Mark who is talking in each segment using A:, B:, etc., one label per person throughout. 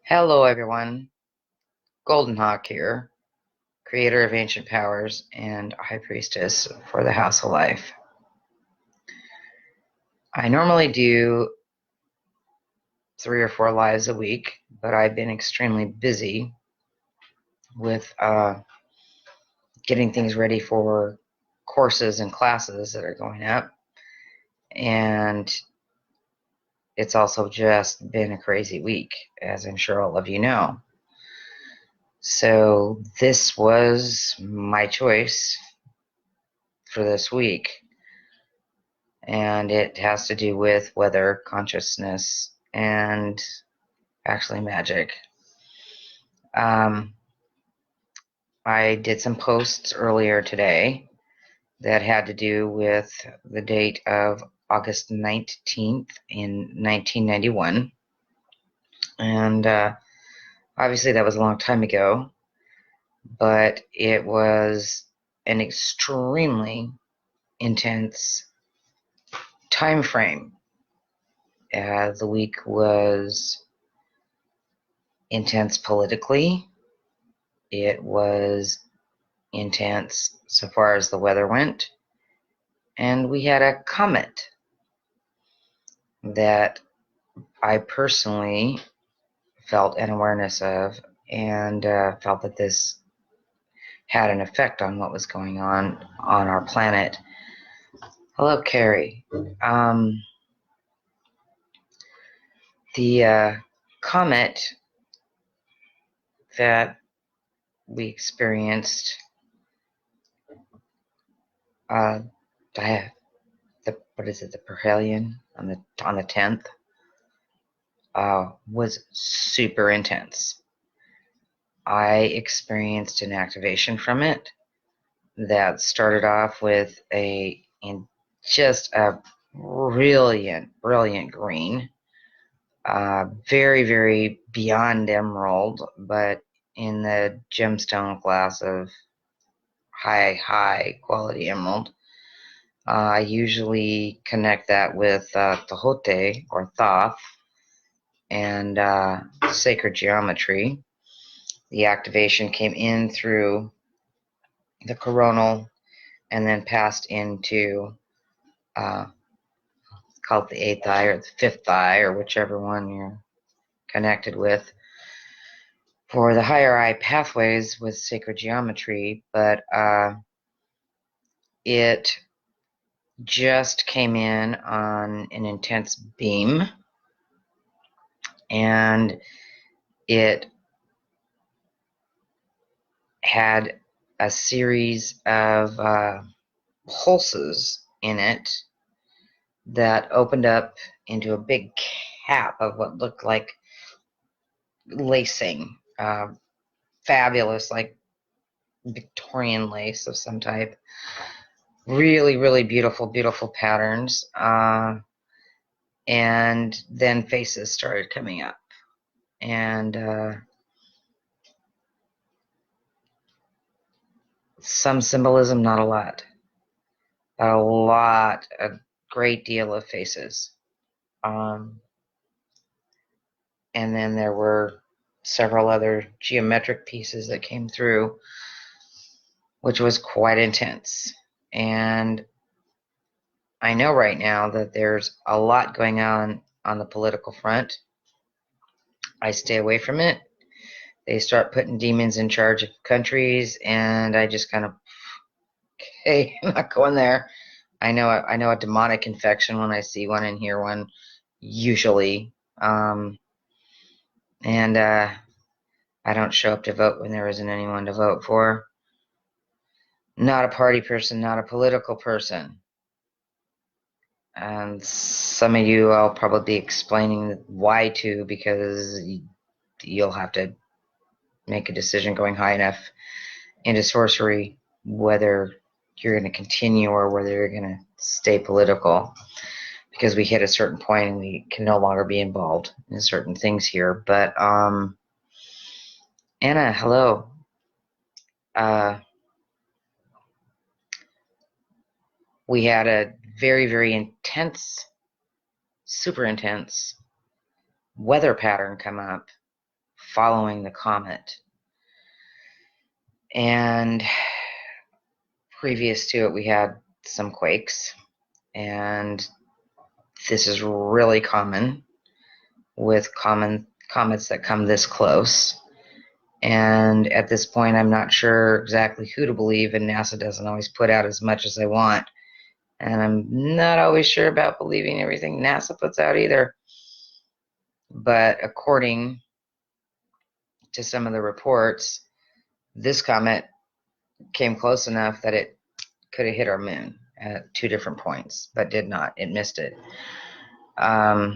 A: Hello, everyone. GoldenHawk here, creator of Ancient Powers and High Priestess for the House of Life. I normally do 3 or 4 lives a week, but I've been extremely busy with getting things ready for courses and classes that are going up. And it's also just been a crazy week, as I'm sure all of you know. So this was my choice for this week. And it has to do with weather, consciousness, and actually magic. I did some posts earlier today that had to do with the date of August 19th in 1991. And obviously that was a long time ago, but it was an extremely intense time frame. The week was intense politically. It was intense so far as the weather went. And we had a comet that I personally felt an awareness of and felt that this had an effect on what was going on our planet. Hello, Carrie. The comet that we experienced, the perihelion on the 10th, was super intense. I experienced an activation from it that started off with just a brilliant green, very, very beyond emerald, but in the gemstone class of high quality emerald. I usually connect that with Tehote or Thoth and sacred geometry. The activation came in through the coronal and then passed into called the 8th eye or the 5th eye or whichever one you're connected with for the higher eye pathways with sacred geometry. But it just came in on an intense beam, and it had a series of pulses in it that opened up into a big cap of what looked like lacing, fabulous, like Victorian lace of some type. Really beautiful patterns. And then faces started coming up. And some symbolism, not a lot. A great deal of faces. And then there were several other geometric pieces that came through, which was quite intense. And I know right now that there's a lot going on the political front. I stay away from it. They start putting demons in charge of countries, and I just kind of, hey, I'm not going there. I know a demonic infection when I see one and hear one, usually. And I don't show up to vote when there isn't anyone to vote for. Not a party person, not a political person. And some of you I'll probably be explaining why to, because you'll have to make a decision going high enough into sorcery whether you're going to continue or whether you're going to stay political, because we hit a certain point and we can no longer be involved in certain things here. But Anna, hello. We had a very intense, super intense weather pattern come up following the comet. And previous to it, we had some quakes, and this is really common with comets that come this close. And at this point, I'm not sure exactly who to believe, and NASA doesn't always put out as much as they want. And I'm not always sure about believing everything NASA puts out either. But according to some of the reports, this comet came close enough that it could have hit our moon at 2 different points, but did not. It missed it. But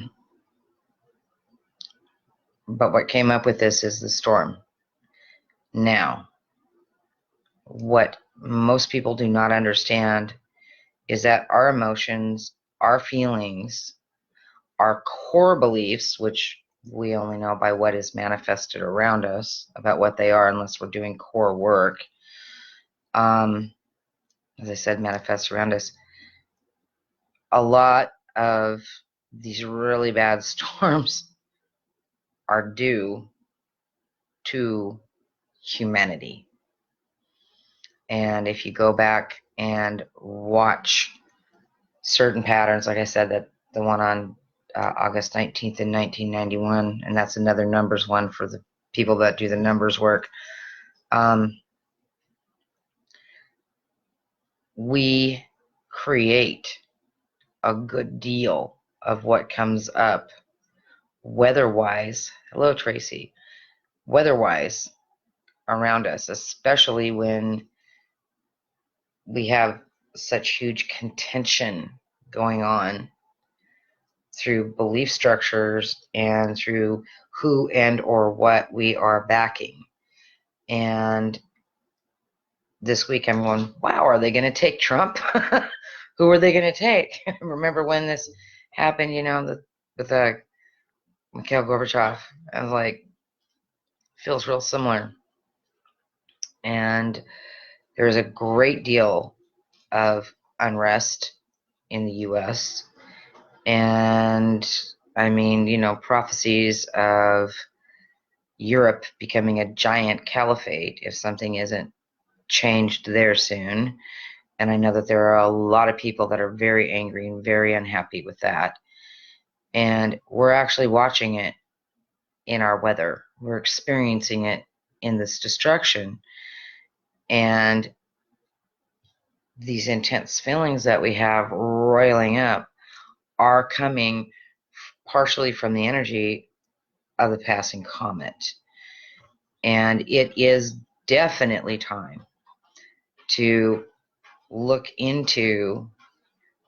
A: what came up with this is the storm. Now, what most people do not understand is that our emotions, our feelings, our core beliefs, which we only know by what is manifested around us about what they are unless we're doing core work, as I said, manifest around us. A lot of these really bad storms are due to humanity. And if you go back and watch certain patterns, like I said, that the one on August 19th in 1991, and that's another numbers one for the people that do the numbers work. We create a good deal of what comes up weather-wise. Hello, Tracy. Weather-wise around us, especially when we have such huge contention going on through belief structures and through who and or what we are backing. And this week I'm going, wow, are they going to take Trump? Who are they going to take? Remember when this happened, with Mikhail Gorbachev? I was like, feels real similar. And there's a great deal of unrest in the U.S. And I mean, prophecies of Europe becoming a giant caliphate if something isn't changed there soon. And I know that there are a lot of people that are very angry and very unhappy with that. And we're actually watching it in our weather. We're experiencing it in this destruction. And these intense feelings that we have roiling up are coming partially from the energy of the passing comet. And it is definitely time to look into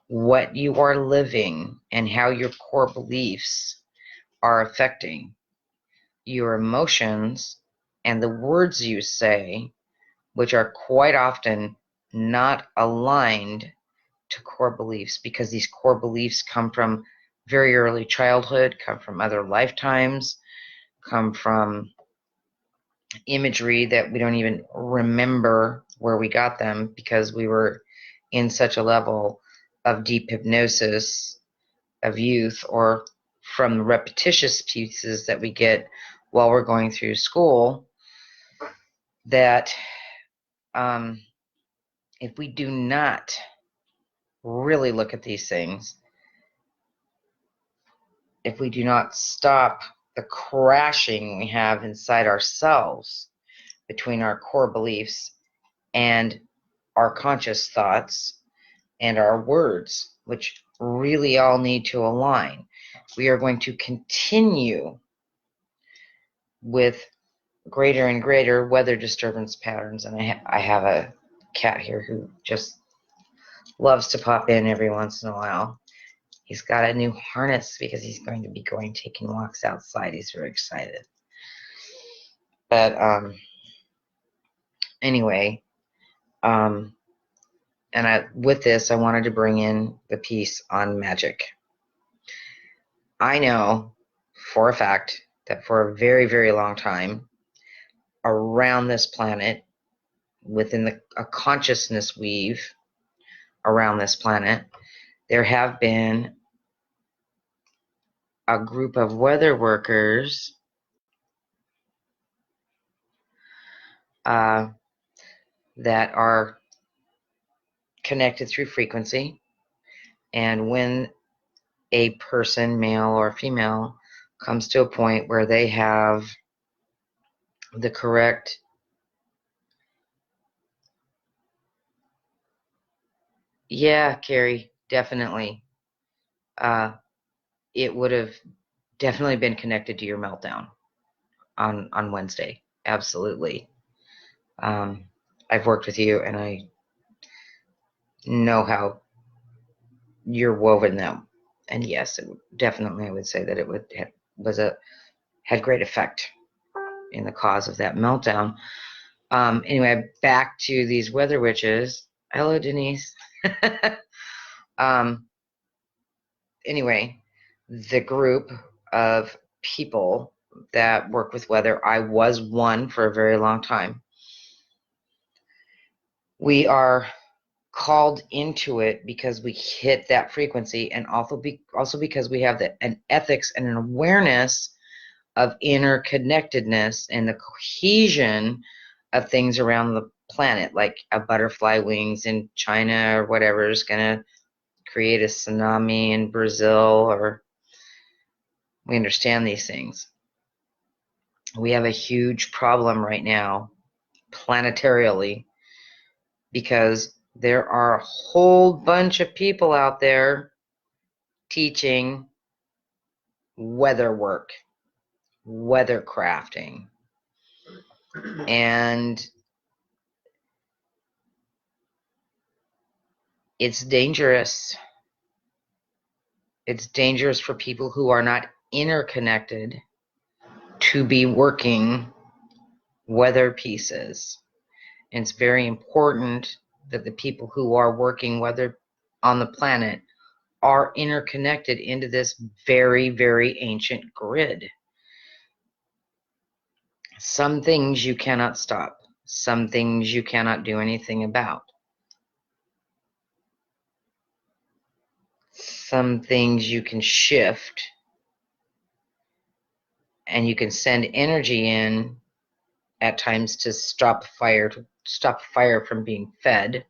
A: what you are living and how your core beliefs are affecting your emotions and the words you say, which are quite often not aligned to core beliefs, because these core beliefs come from very early childhood, come from other lifetimes, come from imagery that we don't even remember where we got them because we were in such a level of deep hypnosis of youth, or from the repetitious pieces that we get while we're going through school, that if we do not really look at these things, if we do not stop the crashing we have inside ourselves between our core beliefs and our conscious thoughts and our words, which really all need to align, we are going to continue with greater and greater weather disturbance patterns. And I have a cat here who just loves to pop in every once in a while. He's got a new harness because he's going to be taking walks outside. He's very excited. But anyway, with this, I wanted to bring in the piece on magic. I know for a fact that for a very, very long time around this planet, within a consciousness weave around this planet, there have been a group of weather workers that are connected through frequency. And when a person, male or female, comes to a point where they have the correct Carrie, definitely. It would have definitely been connected to your meltdown on Wednesday. Absolutely. I've worked with you, and I know how you're woven them. And yes, definitely, I would say that it had great effect in the cause of that meltdown. Anyway, back to these weather witches. Hello, Denise. Anyway, the group of people that work with weather, I was one for a very long time. We are called into it because we hit that frequency, and also because we have an ethics and an awareness of interconnectedness and the cohesion of things around the planet, like a butterfly wings in China or whatever is going to create a tsunami in Brazil, or we understand these things. We have a huge problem right now planetarily because there are a whole bunch of people out there teaching weather work, weather crafting, and it's dangerous. It's dangerous for people who are not interconnected to be working weather pieces. And it's very important that the people who are working weather on the planet are interconnected into this very, very ancient grid. Some things you cannot stop. Some things you cannot do anything about. Some things you can shift, and you can send energy in at times to stop fire from being fed.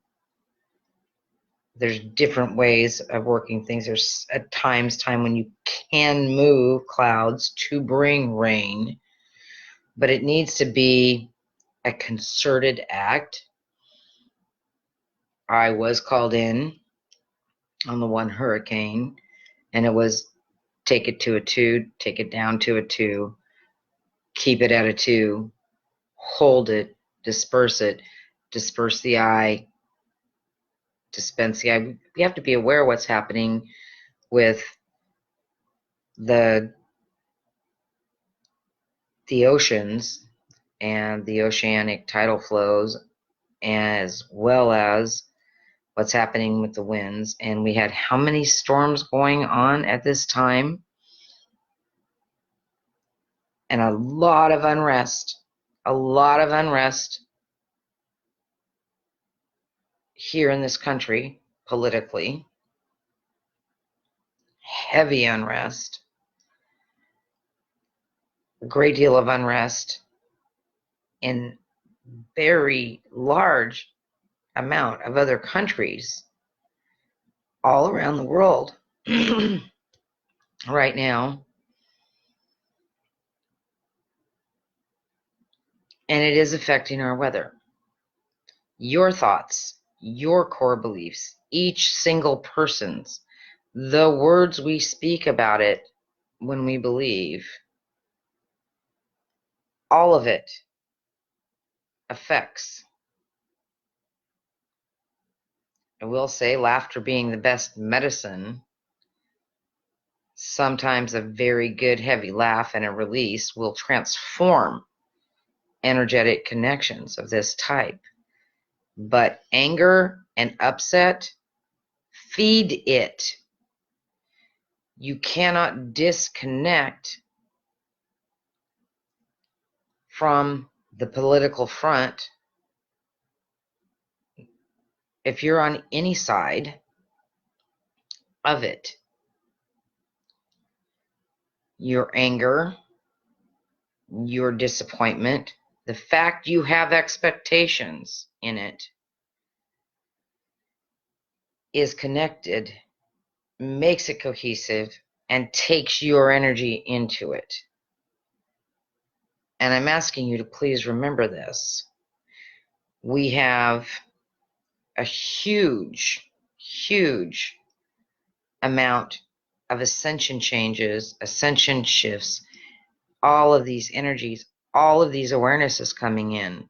A: There's different ways of working things. There's at times when you can move clouds to bring rain, but it needs to be a concerted act. I was called in on the one hurricane, and it was take it to a 2, take it down to a 2, keep it at a 2, hold it, disperse the eye, dispense the eye. We have to be aware of what's happening with the oceans and the oceanic tidal flows, as well as what's happening with the winds. And we had how many storms going on at this time? And a lot of unrest here in this country politically, heavy unrest, a great deal of unrest in very large amount of other countries all around the world right now. And it is affecting our weather. Your thoughts, your core beliefs, each single person's, the words we speak about it when we believe, all of it affects. I will say, laughter being the best medicine, sometimes a very good heavy laugh and a release will transform energetic connections of this type. But anger and upset, feed it. You cannot disconnect from the political front if you're on any side of it. Your anger, your disappointment, The fact you have expectations in it is connected, makes it cohesive, and takes your energy into it. And I'm asking you to please remember this. We have a huge, huge amount of ascension changes, ascension shifts, all of these energies, all of these awarenesses coming in.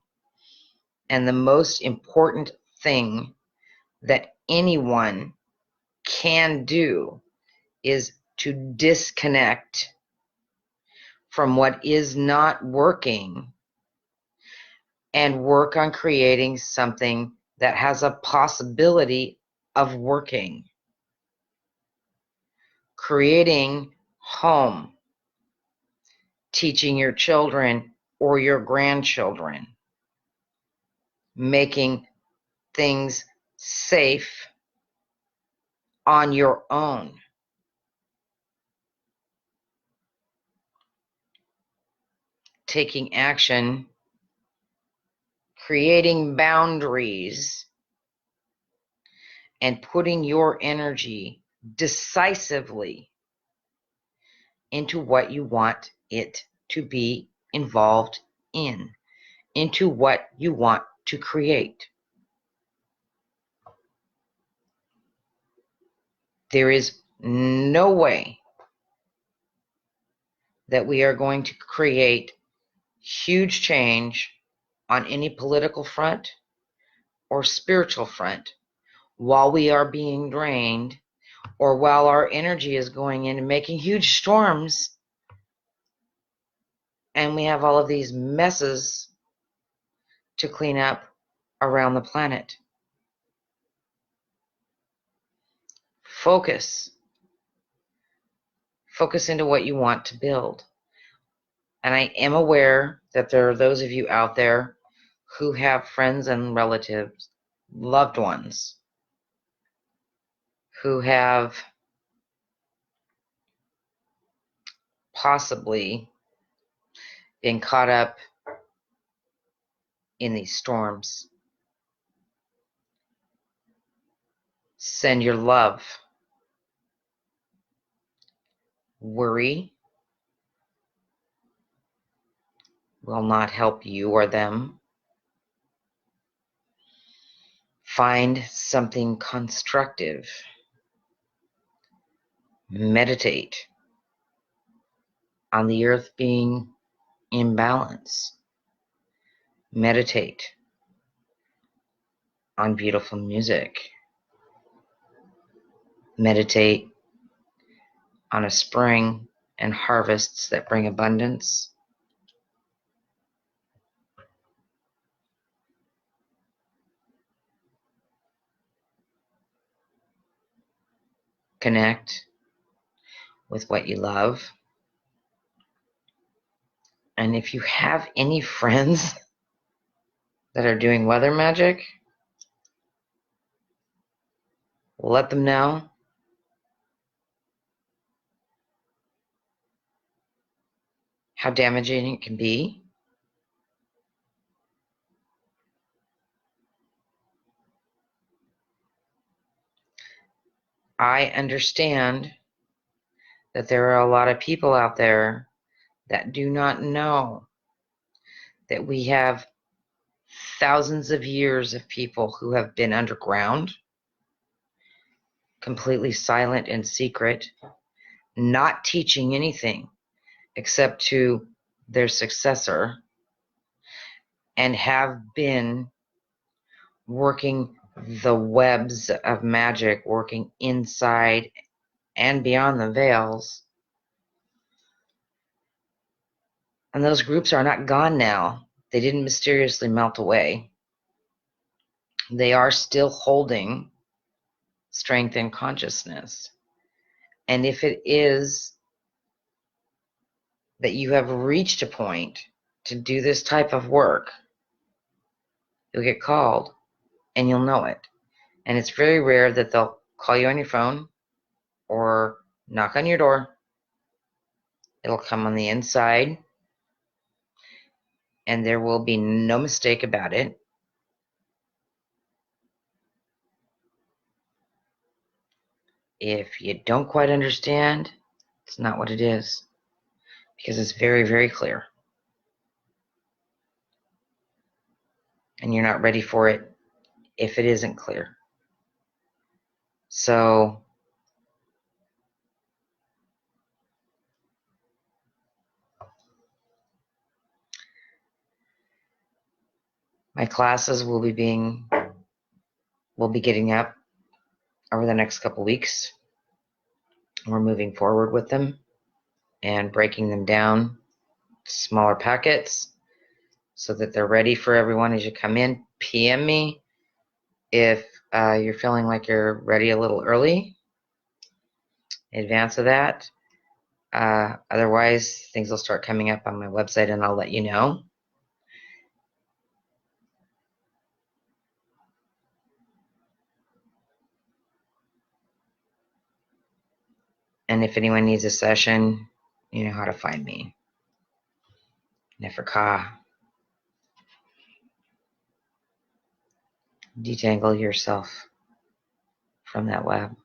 A: And the most important thing that anyone can do is to disconnect from what is not working and work on creating something that has a possibility of working. Creating home, teaching your children or your grandchildren, making things safe on your own. Taking action, creating boundaries, and putting your energy decisively into what you want it to be involved in, into what you want to create. There is no way that we are going to create huge change on any political front or spiritual front while we are being drained or while our energy is going in and making huge storms and we have all of these messes to clean up around the planet. Focus into what you want to build. And I am aware that there are those of you out there who have friends and relatives, loved ones, who have possibly been caught up in these storms. Send your love. Worry will not help you or them. Find something constructive. Meditate on the earth being in balance. Meditate on beautiful music. Meditate on a spring and harvests that bring abundance. Connect with what you love. And if you have any friends that are doing weather magic, let them know. How damaging it can be. I understand that there are a lot of people out there that do not know that we have thousands of years of people who have been underground, completely silent and secret, not teaching anything except to their successor, and have been working the webs of magic, working inside and beyond the veils. And those groups are not gone now. They didn't mysteriously melt away. They are still holding strength and consciousness. And if it is that you have reached a point to do this type of work, you'll get called and you'll know it. And it's very rare that they'll call you on your phone or knock on your door. It'll come on the inside. and there will be no mistake about it. If you don't quite understand, it's not what it is, because it's very, very clear. And you're not ready for it if it isn't clear. So my classes will be getting up over the next couple weeks. We're moving forward with them and breaking them down smaller packets so that they're ready for everyone as you come in. PM me if you're feeling like you're ready a little early in advance of that. Otherwise, things will start coming up on my website and I'll let you know. And if anyone needs a session, you know how to find me. Neferka. Detangle yourself from that web.